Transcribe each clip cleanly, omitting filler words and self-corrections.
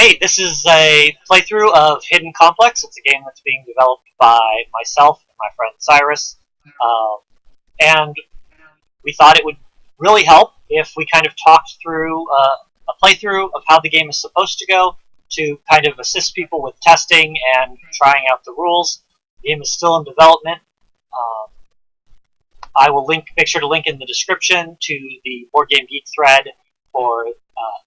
Hey, this is a playthrough of Hidden Complex. It's a game that's being developed by myself and my friend Cyrus. Um, and we thought it would really help if we kind of talked through a playthrough of how the game is supposed to go to kind of assist people with testing and trying out the rules. The game is still in development. Um, I will make sure to link in the description to the Board Game Geek thread for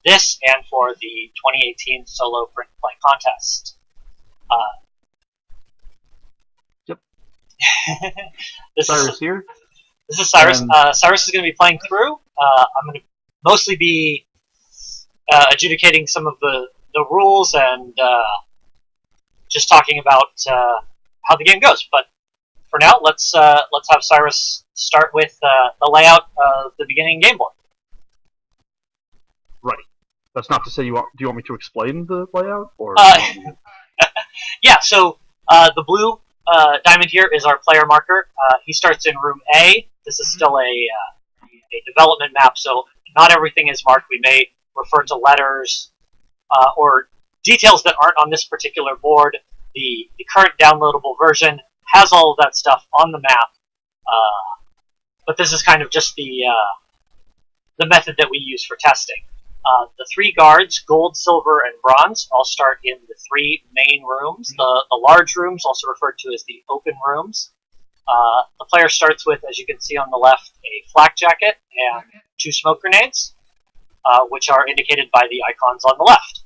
this and for the 2018 solo print play contest. Yep. this Cyrus is here. This is Cyrus. Cyrus is going to be playing through. I'm going to mostly be adjudicating some of the rules and just talking about how the game goes. But for now, let's have Cyrus start with the layout of the beginning game board. Right. That's not to say do you want me to explain the layout or? Yeah. So the blue diamond here is our player marker. He starts in room A. This is still a development map, so not everything is marked. We may refer to letters or details that aren't on this particular board. The current downloadable version has all of that stuff on the map, but this is kind of just the method that we use for testing. The three guards, gold, silver, and bronze, all start in the three main rooms. The large rooms, also referred to as the open rooms. The player starts with, as you can see on the left, a flak jacket and 2 smoke grenades, which are indicated by the icons on the left.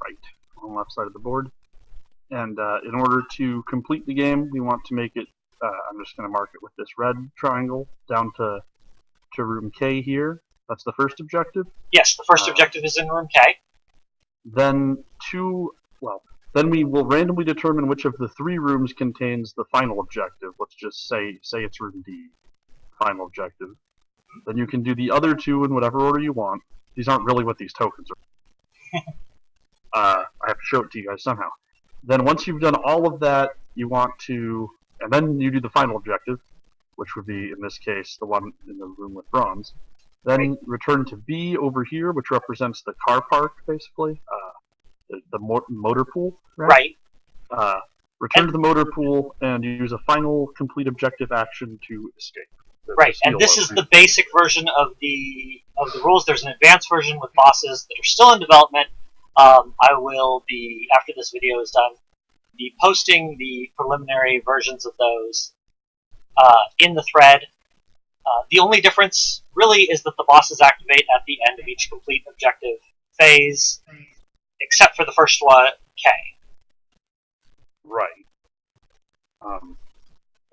Right, on the left side of the board. And in order to complete the game, we want to make it, I'm just going to mark it with this red triangle, down to room K here. That's the first objective? Yes, the first objective is in room K. Then we will randomly determine which of the 3 rooms contains the final objective. Let's just say it's room D, final objective. Then you can do the other 2 in whatever order you want. These aren't really what these tokens are. I have to show it to you guys somehow. Then once you've done all of that, and then you do the final objective, which would be, in this case, the one in the room with bronze. Then return to B over here, which represents the car park, basically. The motor pool, right? Return to the motor pool and use a final complete objective action to escape. Right, and this is the basic version of the rules. There's an advanced version with bosses that are still in development. I will be, after this video is done, be posting the preliminary versions of those in the thread. The only difference really is that the bosses activate at the end of each complete objective phase, except for the first one, K. Right.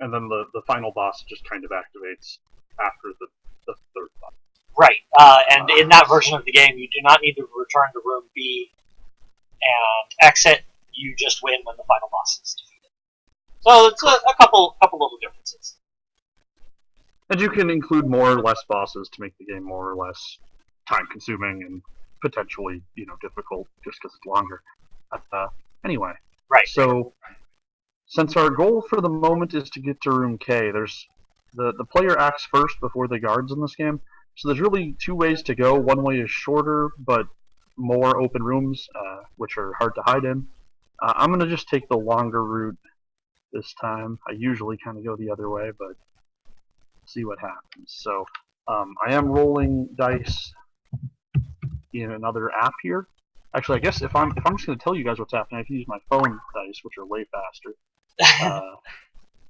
And then the final boss just kind of activates after the third boss. Right. And in that version of the game, you do not need to return to room B and exit. You just win when the final boss is defeated. So it's a couple little differences. And you can include more or less bosses to make the game more or less time-consuming and potentially, difficult just because it's longer. Anyway, right. So, since our goal for the moment is to get to room K, there's the player acts first before the guards in this game. So there's really 2 ways to go. One way is shorter, but more open rooms, which are hard to hide in. I'm going to just take the longer route this time. I usually kind of go the other way, but see what happens. So I am rolling dice in another app here. Actually, I guess if I'm just going to tell you guys what's happening, I can use my phone dice, which are way faster.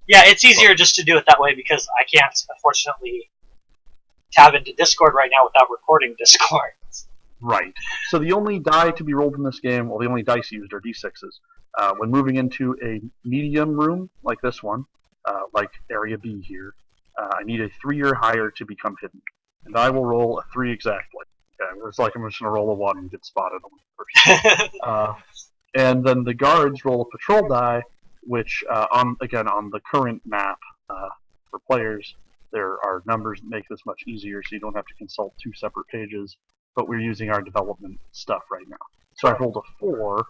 Yeah, it's easier just to do it that way because I can't, unfortunately, tab into Discord right now without recording Discord. Right. So the only die to be rolled in this game, well, the only dice used are d6s. When moving into a medium room like this one, like Area B here, I need a 3 or higher to become hidden. And I will roll a 3 exactly. Okay, it's like I'm just going to roll a 1 and get spotted on the first. And then the guards roll a patrol die, which, on the current map for players, there are numbers that make this much easier, so you don't have to consult 2 separate pages. But we're using our development stuff right now. So I rolled a 4,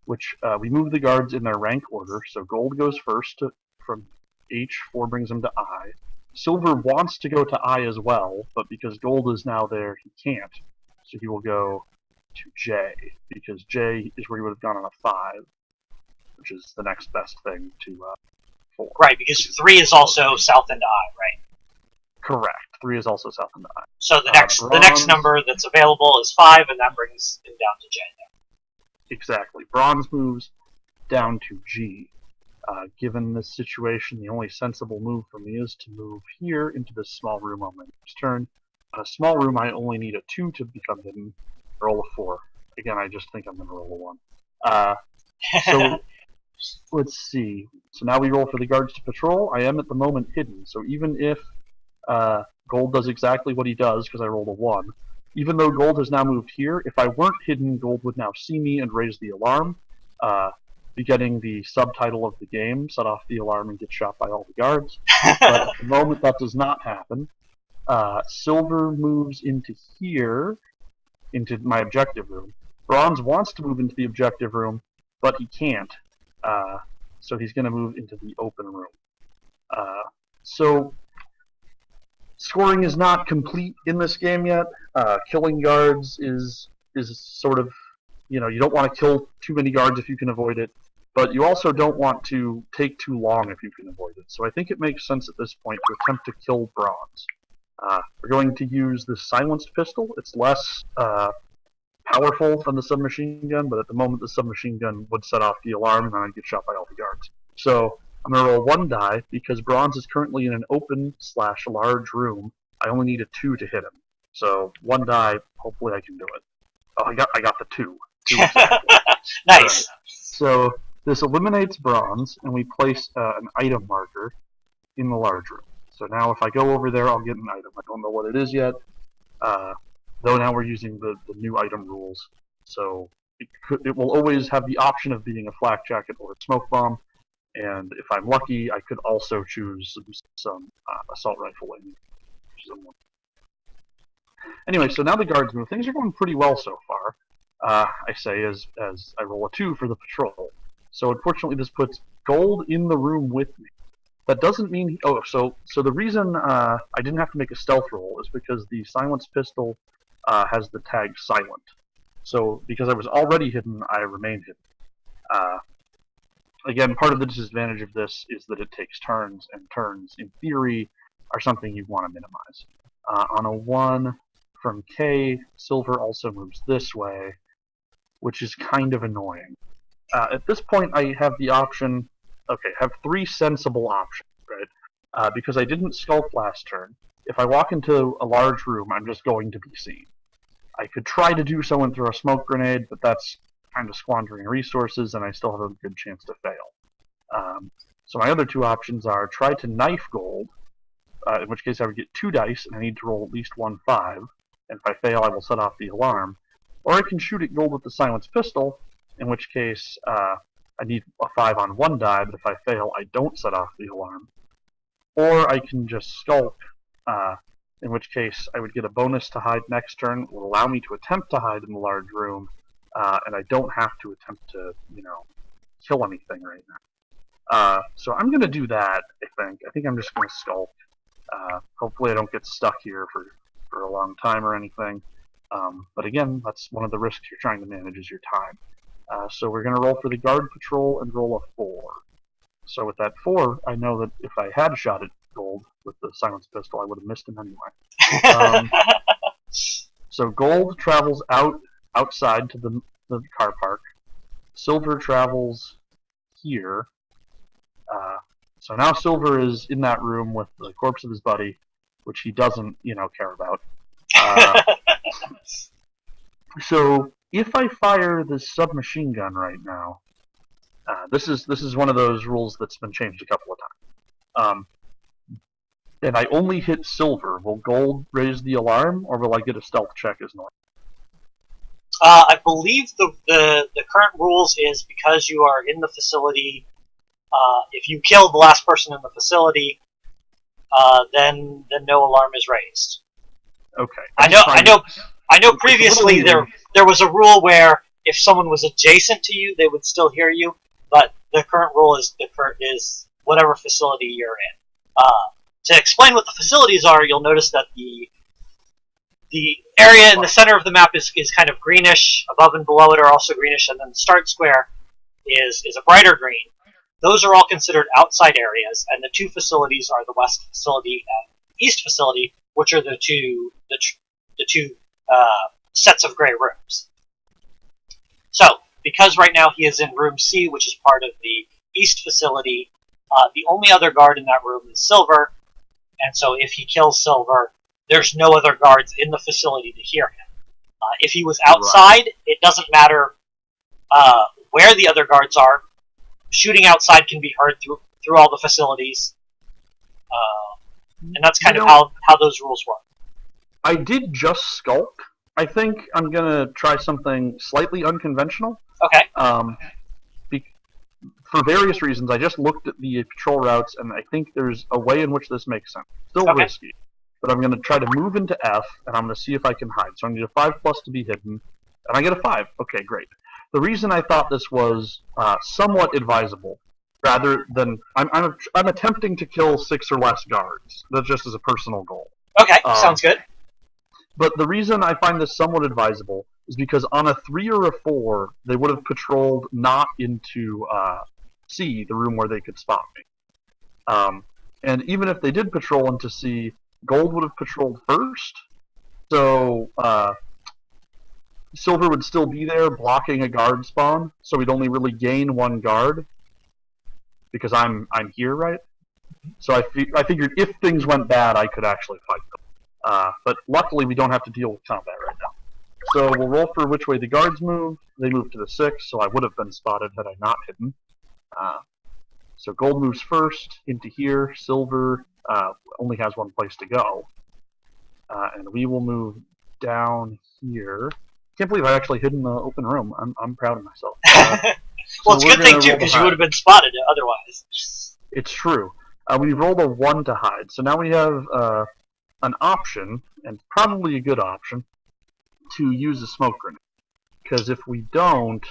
which we move the guards in their rank order. So gold goes first from H, 4 brings him to I. Silver wants to go to I as well, but because gold is now there, he can't. So he will go to J, because J is where you would have gone on a 5, which is the next best thing to 4. Right, because 3 is also south into I, right? Correct. 3 is also south into I. So the next number that's available is 5, and that brings him down to J. Exactly. Bronze moves down to G. Given this situation, the only sensible move for me is to move here into this small room on my next turn. On a small room, I only need a 2 to become hidden. Roll a 4. Again, I just think I'm going to roll a 1. So let's see. So now we roll for the guards to patrol. I am at the moment hidden. So even if Gold does exactly what he does, because I rolled a 1, even though Gold has now moved here, if I weren't hidden, Gold would now see me and raise the alarm, begetting the subtitle of the game, set off the alarm and get shot by all the guards. But at the moment, that does not happen. Silver moves into here, into my objective room. Bronze wants to move into the objective room, but he can't. So he's going to move into the open room. So scoring is not complete in this game yet. Killing guards is sort of, you don't want to kill too many guards if you can avoid it, but you also don't want to take too long if you can avoid it. So I think it makes sense at this point to attempt to kill Bronze. We're going to use the silenced pistol. It's less powerful than the submachine gun, but at the moment the submachine gun would set off the alarm and then I'd get shot by all the guards. So I'm going to roll 1 die. Because Bronze is currently in an open/large room, I only need a 2 to hit him. So 1 die, hopefully I can do it. Oh, I got the 2. 2 exactly. Nice. So this eliminates Bronze, and we place an item marker in the large room. So now if I go over there, I'll get an item. I don't know what it is yet, though now we're using the new item rules. So it will always have the option of being a flak jacket or a smoke bomb, and if I'm lucky, I could also choose some assault rifle ammunition. Anyway, so now the guards move. Things are going pretty well so far. I say as I roll a 2 for the patrol. So unfortunately, this puts Gold in the room with me. That doesn't mean so the reason I didn't have to make a stealth roll is because the silenced pistol has the tag silent. So because I was already hidden, I remained hidden. Again, part of the disadvantage of this is that it takes turns, and turns, in theory, are something you want to minimize. On a 1 from K, Silver also moves this way, which is kind of annoying. At this point, I have the option. Okay, have 3 sensible options, right? Because I didn't sculpt last turn. If I walk into a large room, I'm just going to be seen. I could try to do so and throw a smoke grenade, but that's kind of squandering resources, and I still have a good chance to fail. So my other 2 options are try to knife Gold, in which case I would get 2 dice, and I need to roll at least 1 5, and if I fail, I will set off the alarm. Or I can shoot at Gold with the silenced pistol, in which case I need a 5 on 1 die, but if I fail, I don't set off the alarm. Or I can just skulk, in which case I would get a bonus to hide next turn. It will allow me to attempt to hide in the large room, and I don't have to attempt to, kill anything right now. So I'm going to do that, I think. I think I'm just going to skulk. Hopefully I don't get stuck here for a long time or anything. But again, that's one of the risks you're trying to manage is your time. So we're going to roll for the guard patrol and roll a 4. So with that 4, I know that if I had shot at Gold with the silenced pistol, I would have missed him anyway. So Gold travels outside to the car park. Silver travels here. So now Silver is in that room with the corpse of his buddy, which he doesn't, care about. So if I fire this submachine gun right now, this is one of those rules that's been changed a couple of times. And I only hit Silver. Will Gold raise the alarm, or will I get a stealth check as normal? I believe the current rules is because you are in the facility. If you kill the last person in the facility, then no alarm is raised. Okay. I know. Previously, there was a rule where if someone was adjacent to you, they would still hear you. But the current rule is whatever facility you're in. To explain what the facilities are, you'll notice that the the area in the center of the map is kind of greenish. Above and below it are also greenish, and then the start square is a brighter green. Those are all considered outside areas, and the two facilities are the west facility and east facility, which are the two sets of gray rooms. So, because right now he is in room C, which is part of the east facility, the only other guard in that room is Silver, and so if he kills Silver, there's no other guards in the facility to hear him. If he was outside, it doesn't matter where the other guards are. Shooting outside can be heard through all the facilities, and that's kind of how those rules work. I did just skulk. I think I'm gonna try something slightly unconventional. Okay. For various reasons, I just looked at the patrol routes, and I think there's a way in which this makes sense. Still risky, but I'm gonna try to move into F, and I'm gonna see if I can hide. So I need a 5+ to be hidden, and I get a 5. Okay, great. The reason I thought this was somewhat advisable, rather than I'm attempting to kill 6 or less guards. That's just as a personal goal. Okay, sounds good. But the reason I find this somewhat advisable is because on a 3 or a 4, they would have patrolled not into C, the room where they could spot me. And even if they did patrol into C, Gold would have patrolled first. So Silver would still be there blocking a guard spawn, so we'd only really gain 1 guard because I'm here, right? So I figured if things went bad, I could actually fight them. But luckily, we don't have to deal with combat right now. So we'll roll for which way the guards move. They move to the 6, so I would have been spotted had I not hidden. So Gold moves first into here. Silver only has 1 place to go. And we will move down here. Can't believe I actually hid in the open room. I'm proud of myself. Well, it's a good thing, too, because you would have been spotted otherwise. It's true. We rolled a 1 to hide. So now we have an option, and probably a good option, to use a smoke grenade. Because if we don't,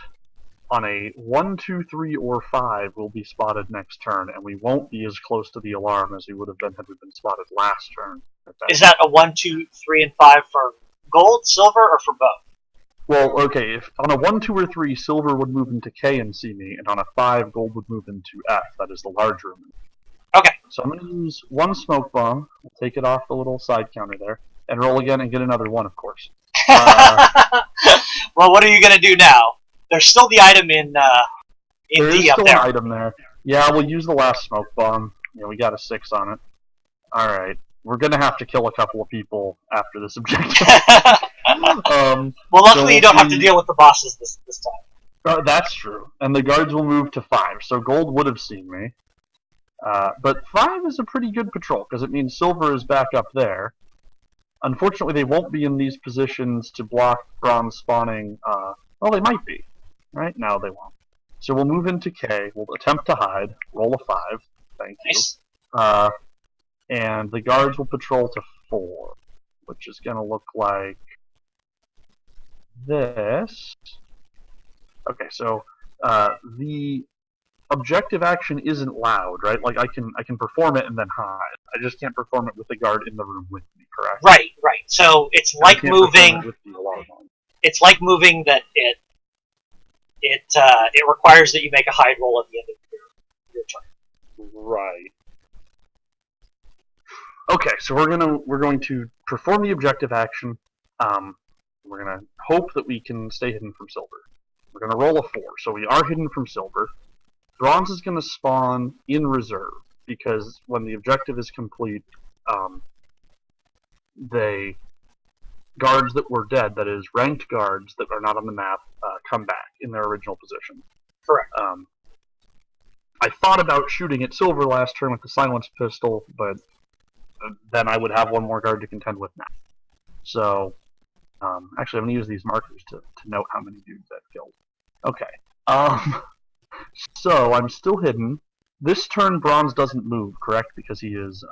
on a 1, 2, 3, or 5, we'll be spotted next turn, and we won't be as close to the alarm as we would have been had we been spotted last turn. Is that a 1, 2, 3, and 5 for Gold, Silver, or for both? Well, okay, if on a 1, 2, or 3, Silver would move into K and see me, and on a 5, Gold would move into F, that is the large room. Okay. So I'm going to use 1 smoke bomb, we'll take it off the little side counter there, and roll again and get another 1, of course. Well, what are you going to do now? There's still the item in D up there. There is still an item there. Yeah, we'll use the last smoke bomb. We got a 6 on it. Alright. We're going to have to kill a couple of people after this objective. Well, luckily you don't have to deal with the bosses this time. That's true. And the guards will move to 5, so Gold would have seen me. But 5 is a pretty good patrol, because it means Silver is back up there. Unfortunately, they won't be in these positions to block Bronze spawning. Well, they might be. Right? No, they won't. So we'll move into K. We'll attempt to hide. Roll a 5. Thank you. And the guards will patrol to 4, which is going to look like this. Okay, so the objective action isn't loud, right? Like I can perform it and then hide. I just can't perform it with the guard in the room with me, correct? Right. So it's like moving. With the alarm on. It's like moving that it requires that you make a hide roll at the end of your turn. Right. Okay, so we're going to perform the objective action. We're gonna hope that we can stay hidden from Silver. We're gonna roll a 4, so we are hidden from Silver. Bronze is gonna spawn in reserve because when the objective is complete, they guards that were dead, that is ranked guards that are not on the map, come back in their original position. Correct. I thought about shooting at Silver last turn with the silenced pistol, but then I would have 1 more guard to contend with now. So, actually, I'm going to use these markers to note how many dudes I've killed. Okay. So, I'm still hidden. This turn, Bronze doesn't move, correct? Because he is...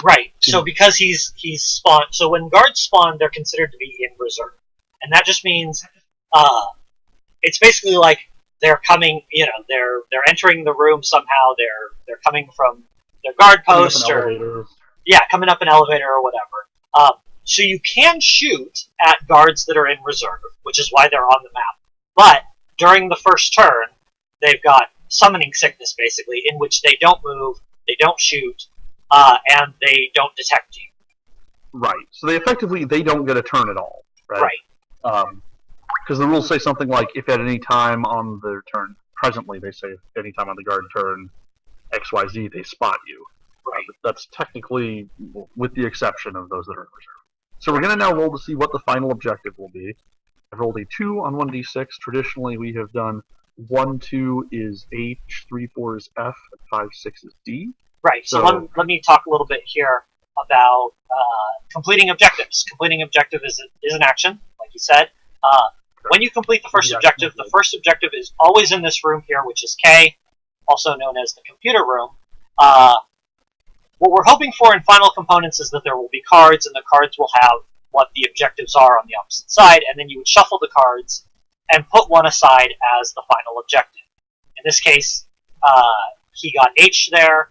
right. So, because he's spawned... So, when guards spawn, they're considered to be in reserve. And that just means... it's basically like they're coming... they're entering the room somehow. They're coming from their guard post or... Elevator. Yeah, coming up an elevator or whatever. So you can shoot at guards that are in reserve, which is why they're on the map. But during the first turn, they've got summoning sickness, basically, in which they don't move, they don't shoot, and they don't detect you. Right. So they don't get a turn at all. Right. Right. Because the rules say something like, if at any time on their turn, presently they say, if any time on the guard turn XYZ, they spot you. Right. That's technically, with the exception of those that are in reserve. So we're going to now roll to see what the final objective will be. I've rolled a 2 on 1d6. Traditionally, we have done 1, 2 is H, 3, 4 is F, and 5, 6 is D. Right. So let me talk a little bit here about completing objectives. Completing objective is an action, like you said. When you complete the first objective is always in this room here, which is K, also known as the computer room. What we're hoping for in final components is that there will be cards, and the cards will have what the objectives are on the opposite side, and then you would shuffle the cards and put one aside as the final objective. In this case, he got H there,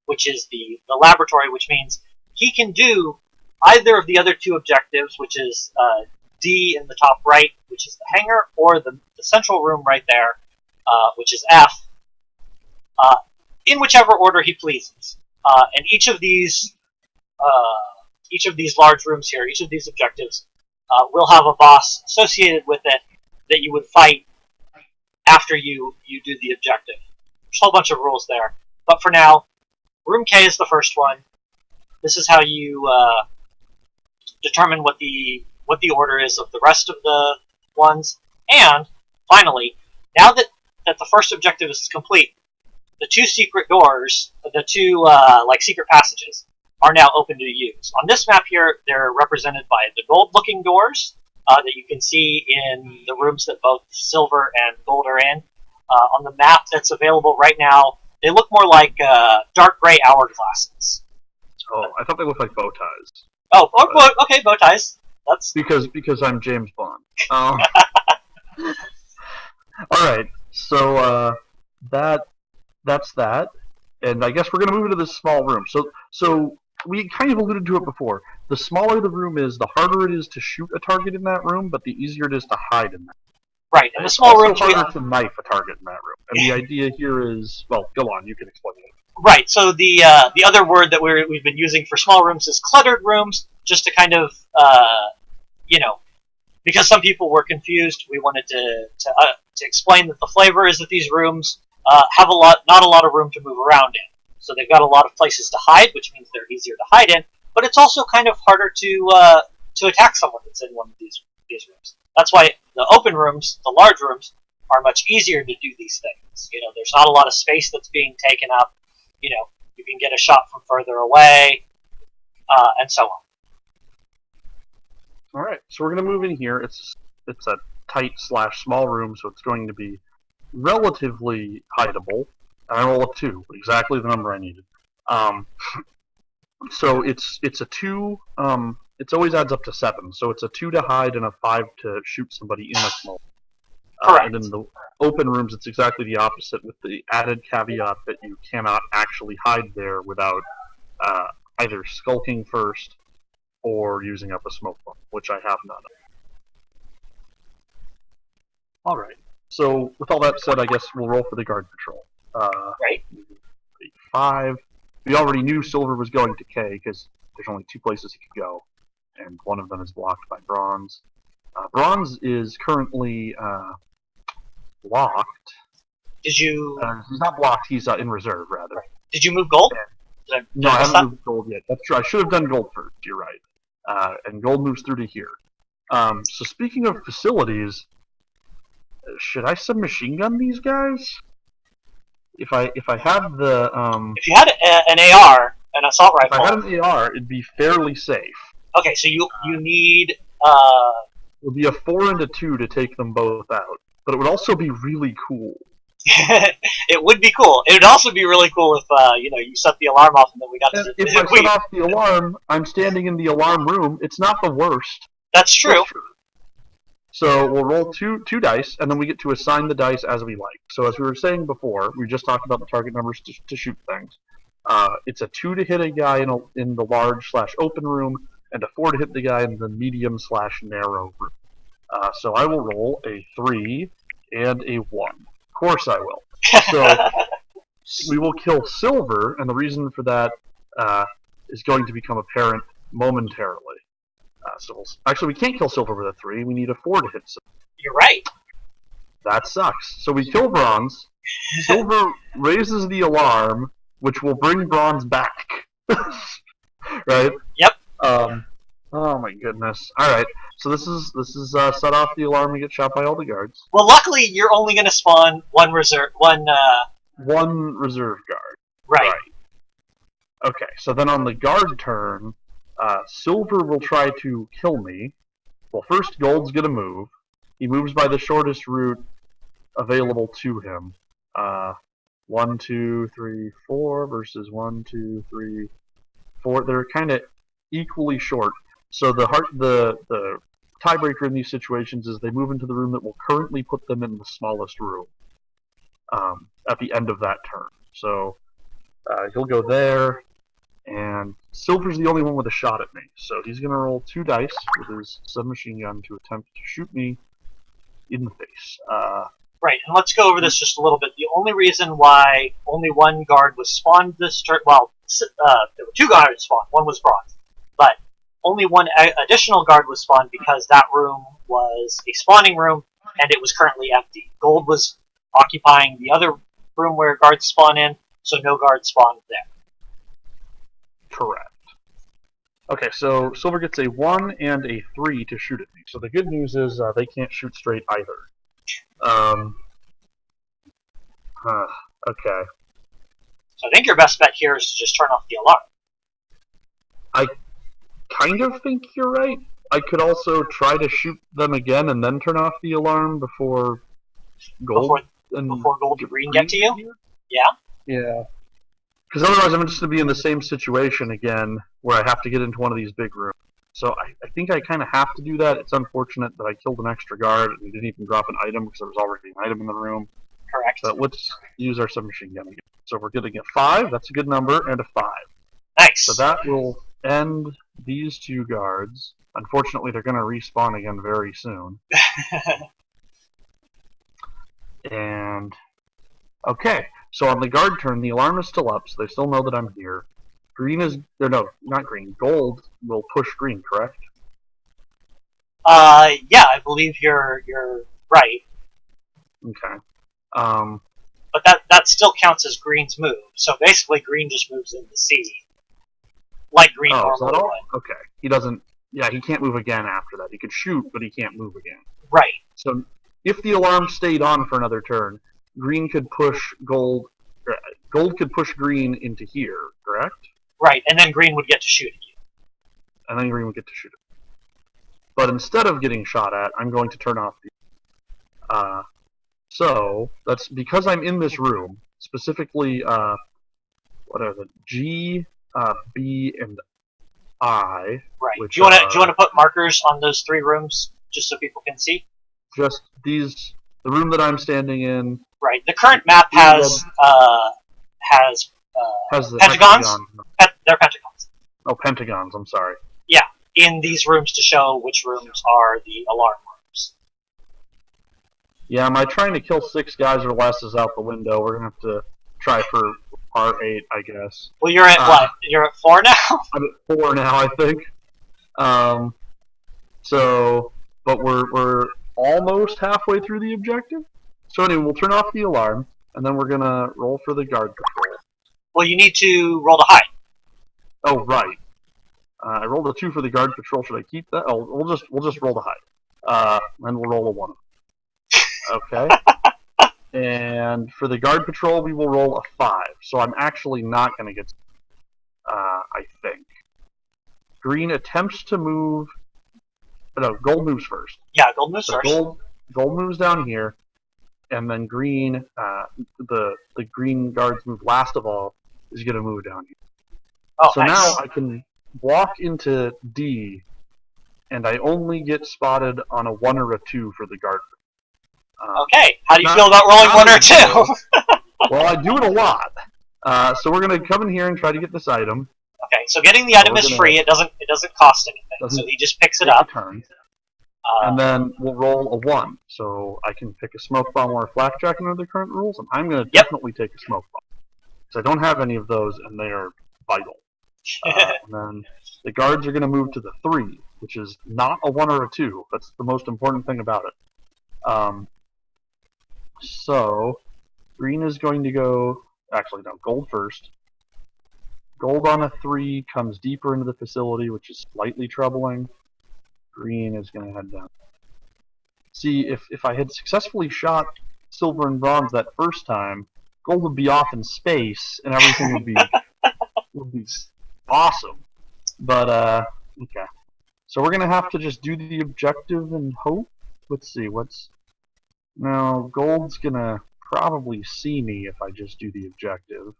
which is the laboratory, which means he can do either of the other two objectives, which is D in the top right, which is the hangar, or the central room right there, which is F, in whichever order he pleases. And each of these large rooms here, each of these objectives, will have a boss associated with it that you would fight after you do the objective. There's a whole bunch of rules there, but for now, room K is the first one. This is how you determine what the order is of the rest of the ones. And finally, now that the first objective is complete, the two secret doors, the two secret passages, are now open to use. On this map here, they're represented by the gold-looking doors that you can see in the rooms that both silver and gold are in. On the map that's available right now, they look more like dark gray hourglasses. Oh, I thought they looked like bow ties. Oh, okay, bow ties. That's because I'm James Bond. All right, so that's that, and I guess we're gonna move into this small room. So we kind of alluded to it before. The smaller the room is, the harder it is to shoot a target in that room, but the easier it is to hide in that. Right, and the small room harder to knife a target in that room. And the idea here is, well, go on, you can explain it. Right. So the other word that we've been using for small rooms is cluttered rooms, just to kind of because some people were confused. We wanted to explain that the flavor is that these rooms have not a lot of room to move around in. So they've got a lot of places to hide, which means they're easier to hide in. But it's also kind of harder to attack someone that's in one of these rooms. That's why the open rooms, the large rooms, are much easier to do these things. There's not a lot of space that's being taken up. You can get a shot from further away, and so on. All right, so we're going to move in here. It's a tight/small room, so it's going to be relatively hideable. And I roll a 2, exactly the number I needed. So it's a 2. It always adds up to 7. So it's a 2 to hide and a 5 to shoot somebody in a small. Correct. And in the open rooms, it's exactly the opposite, with the added caveat that you cannot actually hide there without either skulking first or using up a smoke bomb, which I have none of. All right. So with all that said, I guess we'll roll for the guard patrol. Right. 5. We already knew Silver was going to K because there's only 2 places he could go, and one of them is blocked by Bronze. Bronze is currently blocked. Did you? He's not blocked. He's in reserve, rather. Right. Did you move gold? No, I haven't moved gold yet. That's true. I should have done gold first. You're right. And gold moves through to here. So speaking of facilities, should I submachine gun these guys? If I have the if you had an AR, an assault rifle. If I had an AR, it'd be fairly safe. Okay, so you need. It would be a 4 and a 2 to take them both out, but it would also be really cool. It would be cool. It would also be really cool if you set the alarm off and then we got to. If I set off the alarm, I'm standing in the alarm room. It's not the worst. That's true. So we'll roll two dice, and then we get to assign the dice as we like. So as we were saying before, we just talked about the target numbers to shoot things. It's a 2 to hit a guy in the large/open room, and a 4 to hit the guy in the medium/narrow room. So I will roll a 3 and a 1. Of course I will. So we will kill Silver, and the reason for that is going to become apparent momentarily. Actually, we can't kill Silver with a 3. We need a 4 to hit Silver. You're right. That sucks. So we kill Bronze. Silver raises the alarm, which will bring Bronze back. Right? Yep. Oh my goodness. All right. So this is set off the alarm to get shot by all the guards. Well, luckily you're only going to spawn one reserve guard. Right. Okay. So then on the guard turn, Silver will try to kill me. Well, first Gold's gonna move. He moves by the shortest route available to him. 1, 2, 3, 4 versus 1, 2, 3, 4. They're kind of equally short. So the tiebreaker in these situations is they move into the room that will currently put them in the smallest room at the end of that turn. So he'll go there, and Silver's the only one with a shot at me. So he's going to roll 2 dice with his submachine gun to attempt to shoot me in the face. Right, and let's go over this just a little bit. The only reason why only one guard was spawned this turn, well, there were 2 guards spawned. One was Bronze, but only one additional guard was spawned because that room was a spawning room and it was currently empty. Gold was occupying the other room where guards spawn in, so no guards spawned there. Correct. Okay, so Silver gets a 1 and a 3 to shoot at me. So the good news is they can't shoot straight either. Okay. So I think your best bet here is to just turn off the alarm. I kind of think you're right. I could also try to shoot them again and then turn off the alarm before Gold and Green get to you? Yeah? Yeah. Because otherwise I'm just going to be in the same situation again where I have to get into one of these big rooms. So I think I kind of have to do that. It's unfortunate that I killed an extra guard and didn't even drop an item because there was already an item in the room. Correct. But let's use our submachine gun again. So we're getting a 5, that's a good number, and a 5. Nice. So that will end these 2 guards. Unfortunately, they're going to respawn again very soon. And okay, so on the guard turn, the alarm is still up, so they still know that I'm here. Green is, or no, not green. Gold will push green, correct? Yeah, I believe you're right. Okay. But that still counts as Green's move. So basically, Green just moves in the sea, like Green normally would. Okay. He doesn't. Yeah, he can't move again after that. He could shoot, but he can't move again. Right. So if the alarm stayed on for another turn, Green could push Gold. Gold could push Green into here, correct? Right, and then Green would get to shoot at you. And then Green would get to shoot at me. But instead of getting shot at, I'm going to turn off the. So that's because I'm in this room, specifically. What are the G, B, and I? Right. Do you want to put markers on those 3 rooms just so people can see? Just these. The room that I'm standing in. Right. The current map has pentagons. They're pentagons. Oh, pentagons. I'm sorry. Yeah, in these rooms to show which rooms are the alarm rooms. Yeah, my trying to kill 6 guys or less is out the window. We're gonna have to try for R8, I guess. Well, you're at what? You're at 4 now. I'm at 4 now, I think. But we're almost halfway through the objective. So anyway, we'll turn off the alarm, and then we're gonna roll for the guard patrol. Well, you need to roll to hide. Oh, right. I rolled a 2 for the guard patrol. Should I keep that? Oh, we'll just roll to hide. And we'll roll a 1. Okay. And for the guard patrol, we will roll a 5. So I'm actually not going to get. I think. Green attempts to move. No, Gold moves first. Yeah, Gold moves first. Gold moves down here, and then Green. The green guards move last of all. Is going to move down here. Oh, so nice. Now I can walk into D, and I only get spotted on a 1 or a 2 for the guard. Okay, how do you feel about rolling 1 or 2? Well, I do it a lot. So we're going to come in here and try to get this item. Okay, so getting the item is free. It doesn't cost anything. So he just picks it up. Turn. And then we'll roll a 1. So I can pick a smoke bomb or a flakjack under the current rules, and I'm going to definitely take a smoke bomb. Because I don't have any of those, and they are vital. And then the guards are going to move to the 3, which is not a 1 or a 2. That's the most important thing about it. So green is going to go... Actually, no, gold first. Gold on a 3 comes deeper into the facility, which is slightly troubling. Green is going to head down. See, if I had successfully shot silver and bronze that first time, gold would be off in space, and everything would be awesome. But, okay. So we're going to have to just do the objective and hope. Let's see, Now, gold's going to probably see me if I just do the objective.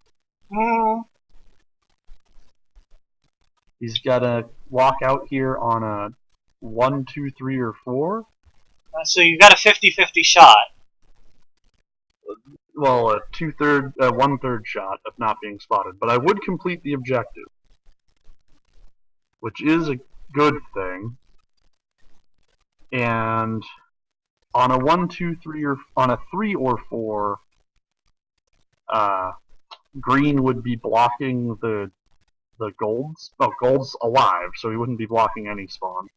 He's got to walk out here on a 1, 2, 3, or 4. So you've got a 50-50 shot. Well, a 1/3 shot of not being spotted. But I would complete the objective, which is a good thing. And on a 1, 2, 3, or on a 3 or 4, green would be blocking the golds. Oh, gold's alive, so he wouldn't be blocking any spawn.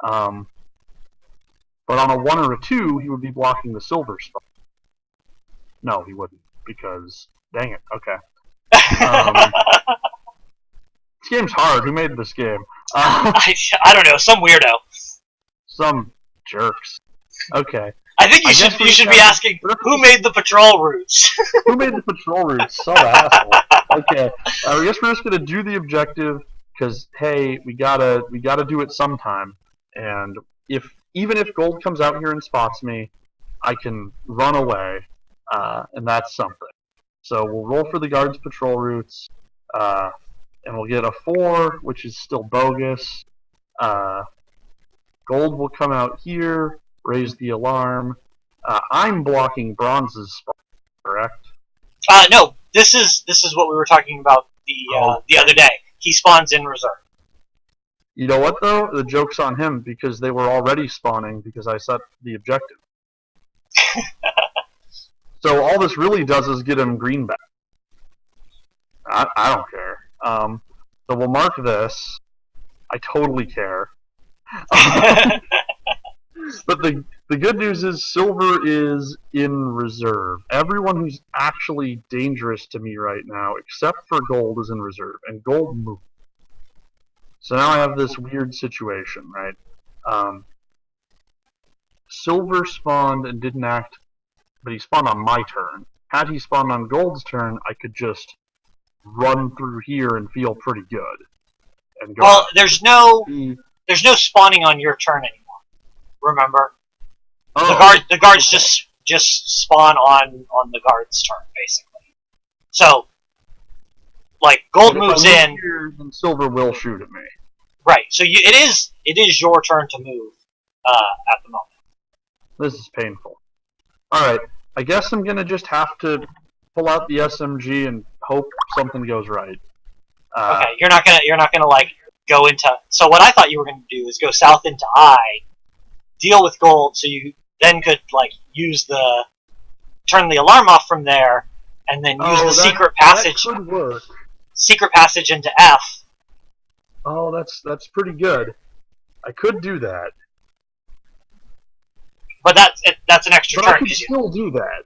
But on a 1 or a 2, he would be blocking the silver spawn. No, he wouldn't, because dang it. Okay. This game's hard. Who made this game? I don't know. Some weirdo. Some jerks. Okay. I think you should be asking who made the patrol routes. Who made the patrol routes? Some asshole. Okay. I guess we're just gonna do the objective because hey, we gotta do it sometime. And even if gold comes out here and spots me, I can run away, and that's something. So we'll roll for the guards' patrol routes, and we'll get a 4, which is still bogus. Gold will come out here, raise the alarm. I'm blocking bronze's spot, correct? No, this is what we were talking about the other day. He spawns in reserve. You know what though? The joke's on him because they were already spawning because I set the objective. So all this really does is get him green back. I don't care. So we'll mark this. I totally care. But the good news is silver is in reserve. Everyone who's actually dangerous to me right now, except for gold, is in reserve, and gold moved. So now I have this weird situation, right? Silver spawned and didn't act, but he spawned on my turn. Had he spawned on gold's turn, I could just run through here and feel pretty good. And go well, there's no spawning on your turn anymore. Remember, the guards just spawn on the guard's turn basically. So, like gold moves in, here, then silver will shoot at me. Right. So it is your turn to move at the moment. This is painful. All right, I guess I'm gonna just have to pull out the SMG and hope something goes right. Okay, you're not gonna like go into. So what I thought you were gonna do is go south into I, deal with gold, so you then could like turn the alarm off from there, and then use the secret passage. That could work. Secret passage into F. Oh, that's pretty good. I could do that. But that's an extra turn. I could still do that.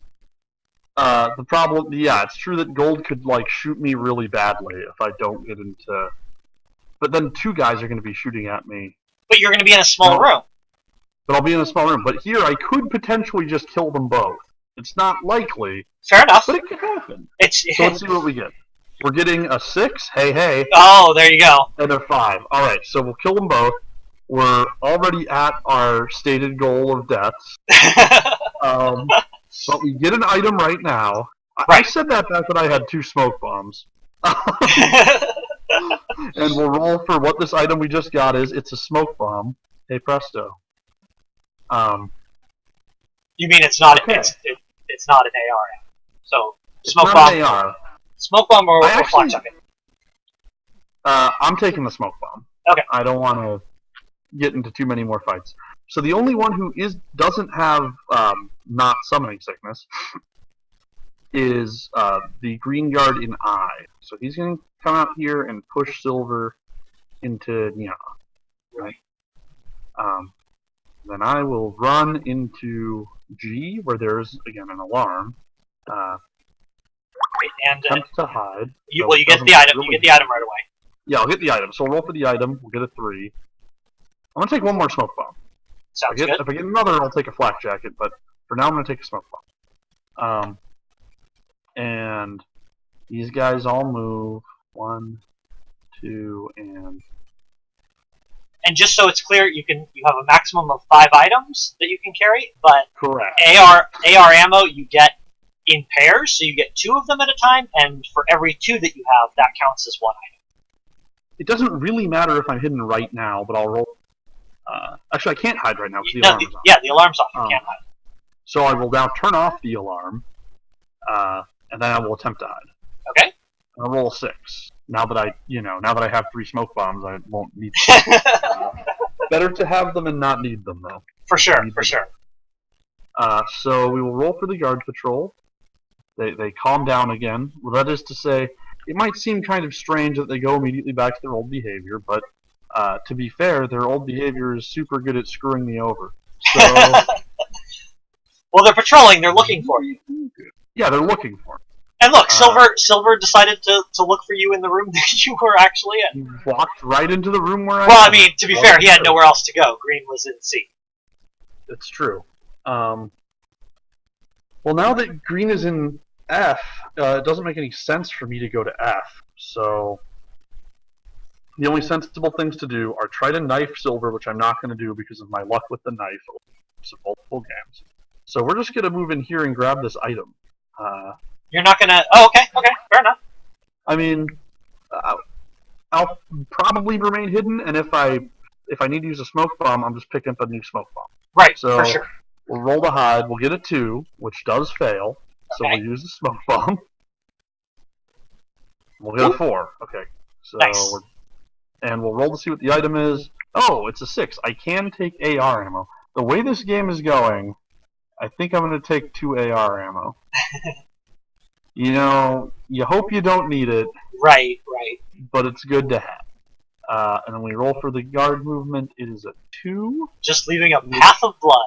The problem, yeah, it's true that gold could like shoot me really badly if I don't get into. But then 2 guys are going to be shooting at me. But you're going to be in a small room. But I'll be in a small room. But here I could potentially just kill them both. It's not likely. Fair enough. But it could happen. So let's see what we get. We're getting a 6. Hey. Oh, there you go. And a 5. All right, so we'll kill them both. We're already at our stated goal of deaths. But we get an item right now. Right. I said that back when I had 2 smoke bombs. And we'll roll for what this item we just got is. It's a smoke bomb. Hey presto. You mean it's not okay. it's not an AR? So it's smoke not bomb. An AR. Smoke bomb or flak jacket? I'm taking the smoke bomb. Okay. I don't want to get into too many more fights. So the only one who doesn't have not summoning sickness is the green guard in I. So he's going to come out here and push silver into Nya. Right. Then I will run into G, where there's again an alarm. And attempt to hide. you So get the item. You get the item right away. Yeah, I'll get the item. So I'll roll for the item. We'll get a 3. I'm gonna take one more smoke bomb. Sounds good. If I get another, I'll take a flak jacket. But for now, I'm gonna take a smoke bomb. And these guys all move 1, 2, and just so it's clear, you have a maximum of 5 items that you can carry, but correct. AR ammo you get in pairs, so you get 2 of them at a time, and for every 2 that you have, that counts as 1 item. It doesn't really matter if I'm hidden right now, but I'll roll. Actually, I can't hide right now because the No, alarm is on. yeah, the alarm's off. You can't hide. So I will now turn off the alarm, and then I will attempt to hide. Okay. I'll roll 6. Now that I have 3 smoke bombs, I won't need them. Better to have them and not need them, though. For sure, for sure. So we will roll for the guard patrol. They calm down again. Well, that is to say, it might seem kind of strange that they go immediately back to their old behavior, but to be fair, their old behavior is super good at screwing me over. So, well, they're patrolling. They're looking for you. Yeah, they're looking for me. And look, Silver decided to look for you in the room that you were actually in. He walked right into the room where I Well, am. I mean, to be fair, he had nowhere else to go. Green was in C. It's true. Well, now that green is in F, it doesn't make any sense for me to go to F. So the only sensible things to do are try to knife silver, which I'm not going to do because of my luck with the knife of multiple games. So we're just going to move in here and grab this item. You're not going to... Oh, okay, fair enough. I mean, I'll probably remain hidden, and if I need to use a smoke bomb, I'm just picking up a new smoke bomb. Right, so for sure. We'll roll the hide. We'll get a 2, which does fail. So Okay. we'll use the smoke bomb. We'll get a 4. Okay. So nice. And we'll roll to see what the item is. Oh, it's a 6. I can take AR ammo. The way this game is going, I think I'm going to take 2 AR ammo. You hope you don't need it. Right. But it's good to have. And then we roll for the guard movement. It is a 2. Just leaving a path of blood.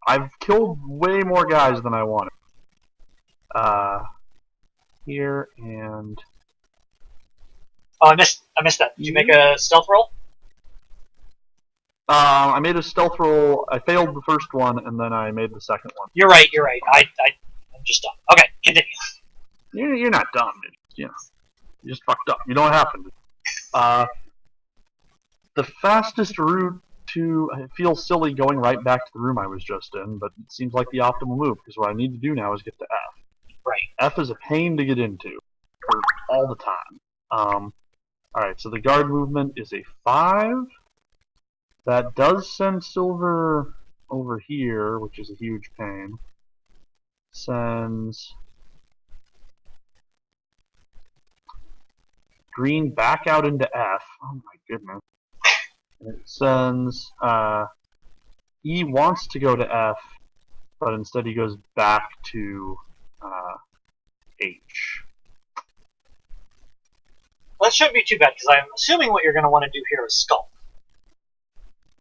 I've killed way more guys than I wanted. Here and... Oh, I missed that. Did you make a stealth roll? I made a stealth roll. I failed the first one, and then I made the second one. You're right. I'm just dumb. Okay, continue. You're not dumb. You just fucked up. You know what happened. The fastest route to... It feels silly going right back to the room I was just in, but it seems like the optimal move, because what I need to do now is get to F. Right. F is a pain to get into, all the time. Alright, so the guard movement is a 5. That does send silver over here, which is a huge pain. Sends green back out into F. Oh my goodness. It sends E wants to go to F, but instead he goes back to H. Well, that shouldn't be too bad, because I'm assuming what you're going to want to do here is skulk.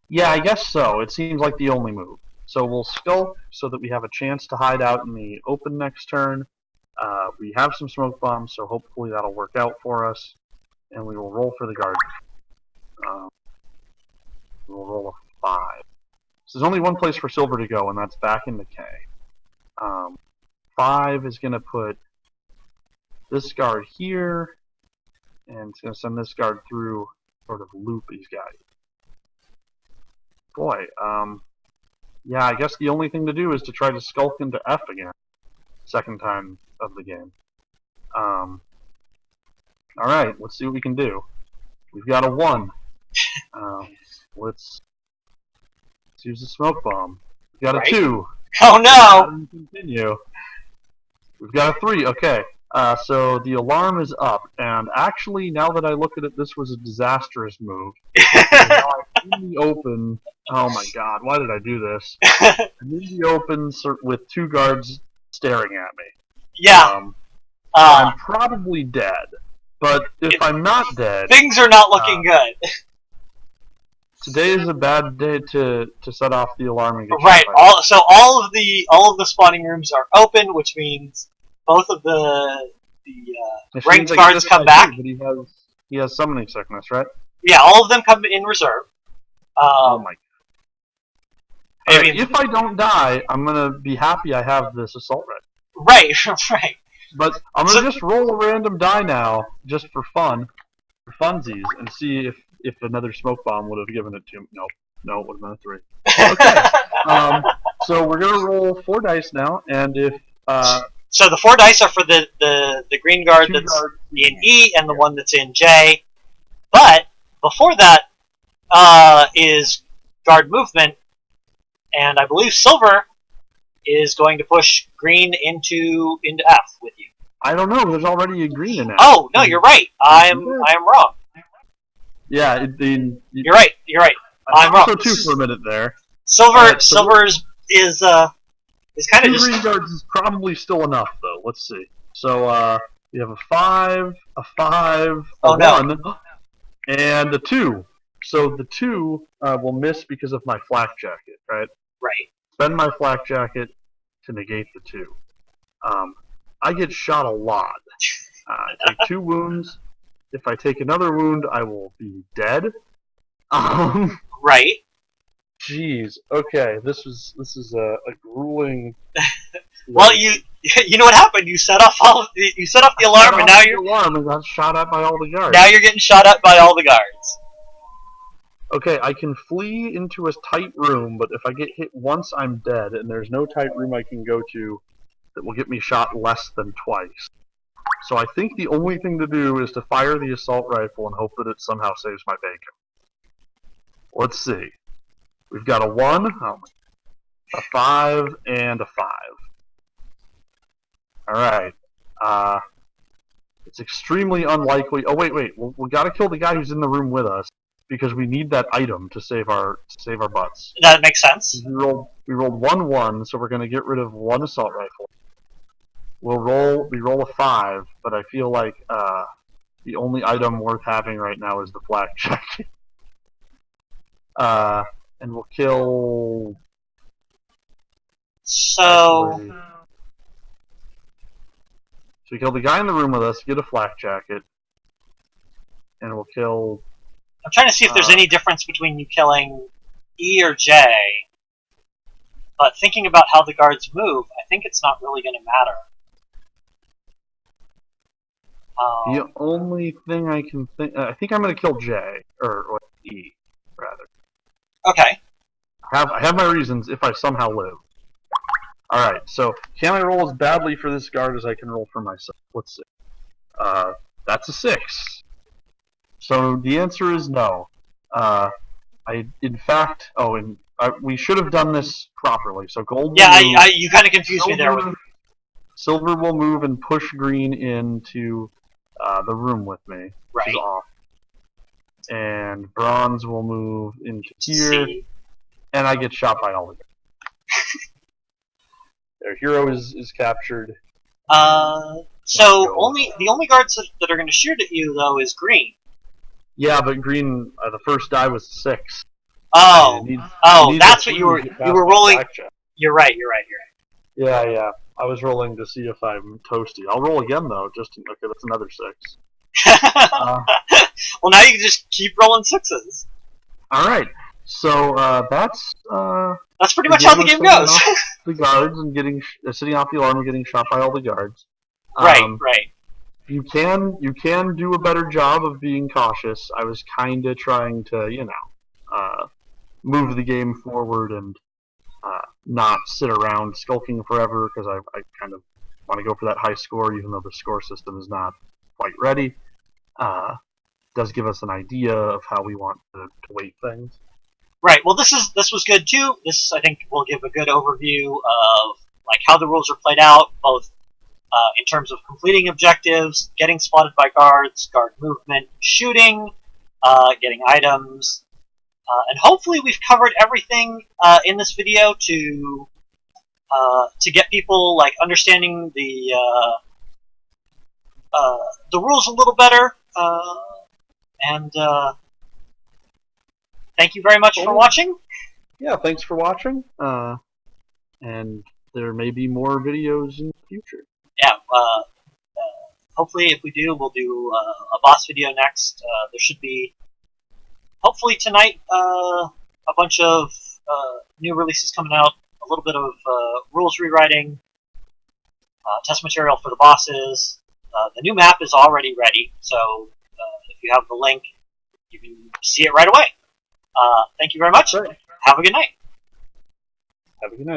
Yeah, I guess so. It seems like the only move. So we'll skulk so that we have a chance to hide out in the open next turn. We have some smoke bombs, so hopefully that'll work out for us. And we will roll for the guard. We'll roll a 5. So there's only one place for silver to go, and that's back into K. 5 is going to put this guard here, and it's going to send this guard through, sort of loop these guys. Boy, yeah, I guess the only thing to do is to try to skulk into F again. Second time of the game. Alright, let's see what we can do. We've got a 1. Let's use the smoke bomb. We've got a 2. Oh no! Continue. We've got a 3. Okay. So the alarm is up, and actually, now that I look at it, this was a disastrous move. Because now I'm in the open. Oh my god, why did I do this? I'm in the open with 2 guards staring at me. Yeah. I'm probably dead. But if I'm not dead, things are not looking good. Today is a bad day to set off the alarm and get Right. shot. All of the spawning rooms are open, which means both of the ranked guards come back. But he has summoning sickness, right? Yeah, all of them come in reserve. Oh my. I mean, if I don't die, I'm gonna be happy I have this assault rifle. Right, right. But I'm gonna just roll a random die now, just for fun, for funsies, and see if another smoke bomb would have given it to me. No, it would have been a 3. Okay. So we're gonna roll 4 dice now, and if so the 4 dice are for the green guard that's in E and the one that's in J. But before that is guard movement, and I believe Silver is going to push green into F with you. I don't know. There's already a green in F. Oh no, you're right. I am wrong. Yeah, you're right. You're right. I'm wrong. So 2 for a minute there. Silver's is kind of just. 2 green guards is probably still enough though. Let's see. So we have a 5, a 5, a 1, and a 2. So the 2 will miss because of my flak jacket, right? Right. Spend my flak jacket to negate the 2. I get shot a lot. I take 2 wounds. If I take another wound, I will be dead. Right. Jeez. Okay. This is a grueling. Well, you know what happened? You set off the alarm, and now you're alarm and got shot at by all the guards. Now you're getting shot at by all the guards. Okay, I can flee into a tight room, but if I get hit once, I'm dead, and there's no tight room I can go to that will get me shot less than twice. So I think the only thing to do is to fire the assault rifle and hope that it somehow saves my bacon. Let's see. We've got a 1, a 5, and a 5. Alright. It's extremely unlikely. Oh, wait. We gotta kill the guy who's in the room with us, because we need that item to save our butts. That makes sense. We rolled 1-1, so we're gonna get rid of 1 assault rifle. We roll a 5, but I feel like the only item worth having right now is the flak jacket. And we'll kill. So we kill the guy in the room with us, get a flak jacket, and we'll kill. I'm trying to see if there's any difference between you killing E or J, but thinking about how the guards move, I think it's not really going to matter. The only thing I can think, I think I'm going to kill J or E rather. Okay. I have my reasons if I somehow live. All right. So can I roll as badly for this guard as I can roll for myself? Let's see. That's a 6. So the answer is no. We should have done this properly. So gold. Yeah, you kind of confused me there. Silver will move and push green into the room with me, which is off. And bronze will move into here, and I get shot by all the guys. Their hero is captured. So the only guards that are going to shoot at you though is green. Yeah, but green, the first die was 6. Oh, that's what you were rolling. You're right. Yeah. I was rolling to see if I'm toasty. I'll roll again though. Okay, that's another 6. Well, now you can just keep rolling 6s. All right. So that's pretty much how the game goes. The guards and sitting off the alarm and getting shot by all the guards. Right. You can do a better job of being cautious. I was kind of trying to, move the game forward and not sit around skulking forever because I kind of want to go for that high score, even though the score system is not quite ready. Does give us an idea of how we want to weight things. Right. Well, this was good too. This, I think, will give a good overview of like how the rules are played out, both in terms of completing objectives, getting spotted by guards, guard movement, shooting, getting items, and hopefully we've covered everything in this video to get people like understanding the rules a little better. And thank you very much for watching. Yeah, thanks for watching. And there may be more videos in the future. Yeah. Hopefully, if we do, we'll do a boss video next. There should be, hopefully tonight, a bunch of new releases coming out. A little bit of rules rewriting, test material for the bosses. The new map is already ready, so if you have the link, you can see it right away. Thank you very much. Right. Have a good night. Have a good night.